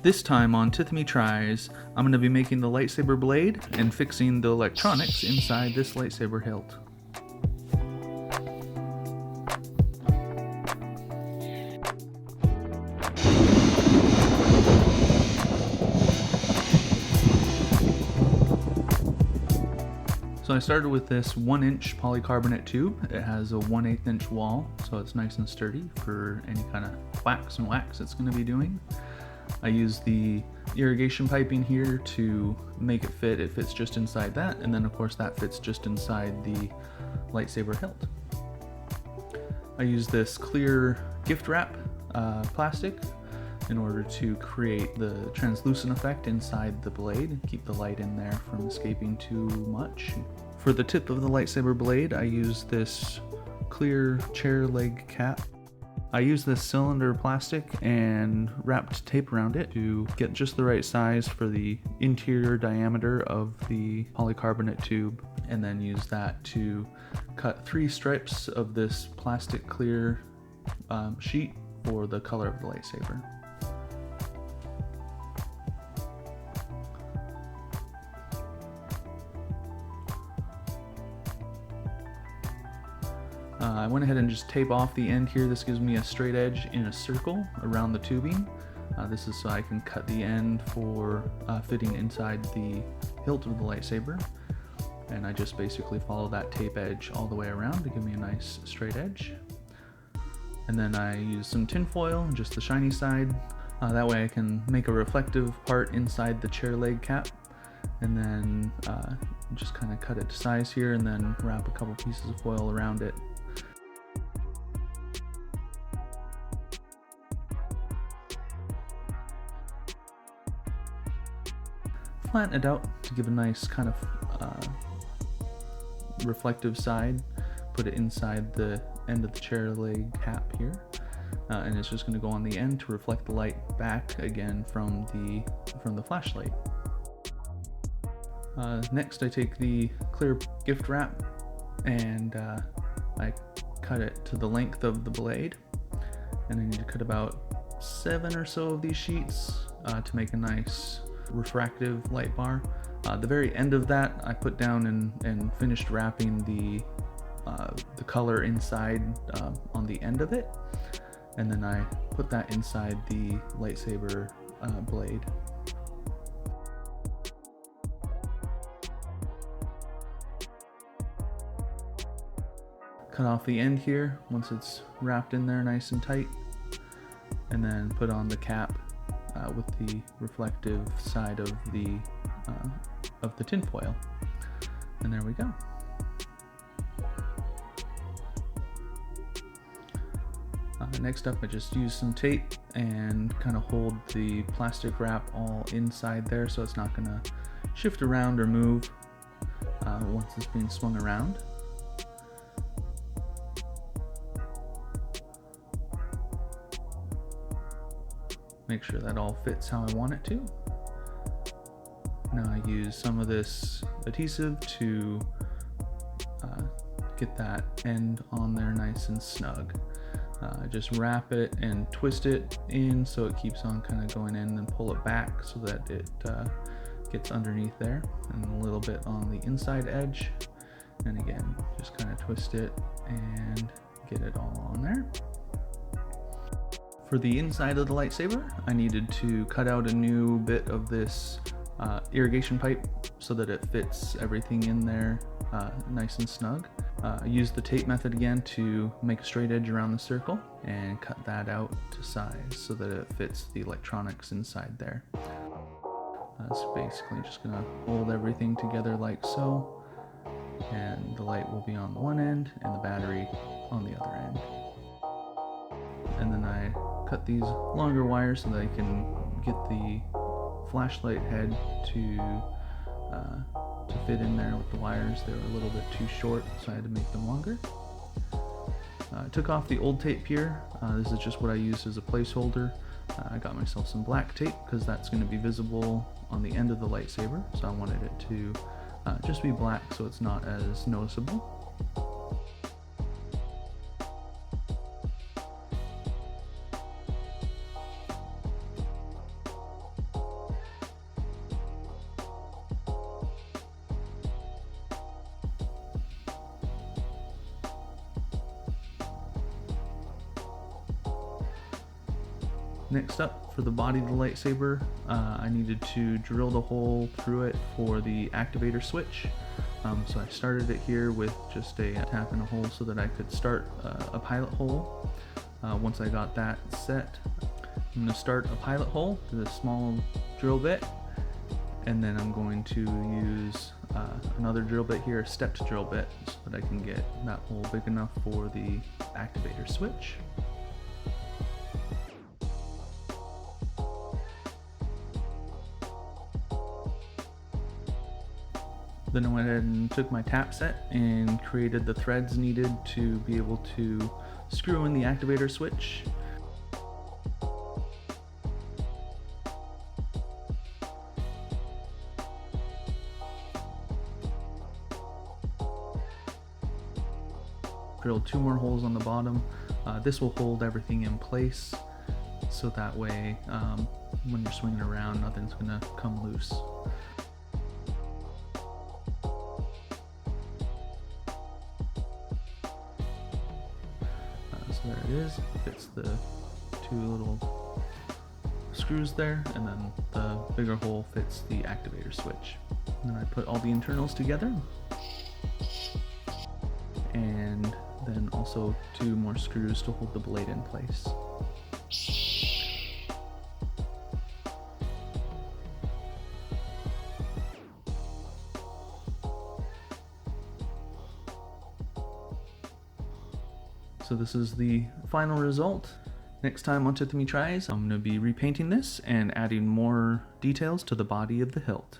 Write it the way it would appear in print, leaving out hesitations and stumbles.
This time on Tithomy Tries, I'm going to be making the lightsaber blade and fixing the electronics inside this lightsaber hilt. So I started with this 1-inch polycarbonate tube. It has a 1/8 inch wall, so it's nice and sturdy for any kind of whacks and wax it's going to be doing. I use the irrigation piping here to make it fit. It fits just inside that, and then of course that fits just inside the lightsaber hilt. I use this clear gift wrap plastic in order to create the translucent effect inside the blade and keep the light in there from escaping too much. For the tip of the lightsaber blade, I use this clear chair leg cap. I use this cylinder plastic and wrapped tape around it to get just the right size for the interior diameter of the polycarbonate tube, and then use that to cut 3 stripes of this plastic clear sheet for the color of the lightsaber. I went ahead and just tape off the end here. This gives me a straight edge in a circle around the tubing. This is so I can cut the end for fitting inside the hilt of the lightsaber. And I just basically follow that tape edge all the way around to give me a nice straight edge. And then I use some tin foil, just the shiny side. That way I can make a reflective part inside the chair leg cap. And then just kind of cut it to size here and then wrap a couple pieces of foil around it. Flatten it out to give a nice kind of reflective side. Put it inside the end of the chair leg cap here, and it's just going to go on the end to reflect the light back again from the flashlight. Next, I take the clear gift wrap and I cut it to the length of the blade, and I need to cut about 7 or so of these sheets to make a nice refractive light bar. The very end of that I put down and finished wrapping the color inside on the end of it, and then I put that inside the lightsaber blade. Cut off the end here once it's wrapped in there nice and tight, and then put on the cap with the reflective side of the tin foil, and there we go. Next up, I just use some tape and kind of hold the plastic wrap all inside there so it's not going to shift around or move once it's being swung around. Make sure that all fits how I want it to. Now I use some of this adhesive to get that end on there nice and snug. Just wrap it and twist it in so it keeps on kind of going in, and pull it back so that it gets underneath there, and a little bit on the inside edge. And again, just kind of twist it and get it all on there. For the inside of the lightsaber, I needed to cut out a new bit of this irrigation pipe so that it fits everything in there nice and snug. I used the tape method again to make a straight edge around the circle and cut that out to size so that it fits the electronics inside there. So basically just going to hold everything together like so, and the light will be on one end and the battery on the other end. And then I cut these longer wires so that I can get the flashlight head to fit in there with the wires. They were a little bit too short, so I had to make them longer. I took off the old tape here. This is just what I used as a placeholder. I got myself some black tape because that's going to be visible on the end of the lightsaber, so I wanted it to just be black so it's not as noticeable. Next up, for the body of the lightsaber, I needed to drill the hole through it for the activator switch. So I started it here with just a tap in a hole so that I could start a pilot hole. Once I got that set, I'm going to start a pilot hole with a small drill bit, and then I'm going to use another drill bit here, a stepped drill bit, so that I can get that hole big enough for the activator switch. Then I went ahead and took my tap set and created the threads needed to be able to screw in the activator switch. Drilled 2 more holes on the bottom. This will hold everything in place, so that way when you're swinging around, nothing's gonna come loose. So there it is, fits the 2 little screws there, and then the bigger hole fits the activator switch. And then I put all the internals together, and then also 2 more screws to hold the blade in place. So this is the final result. Next time on Tithomy Tries, I'm going to be repainting this and adding more details to the body of the hilt.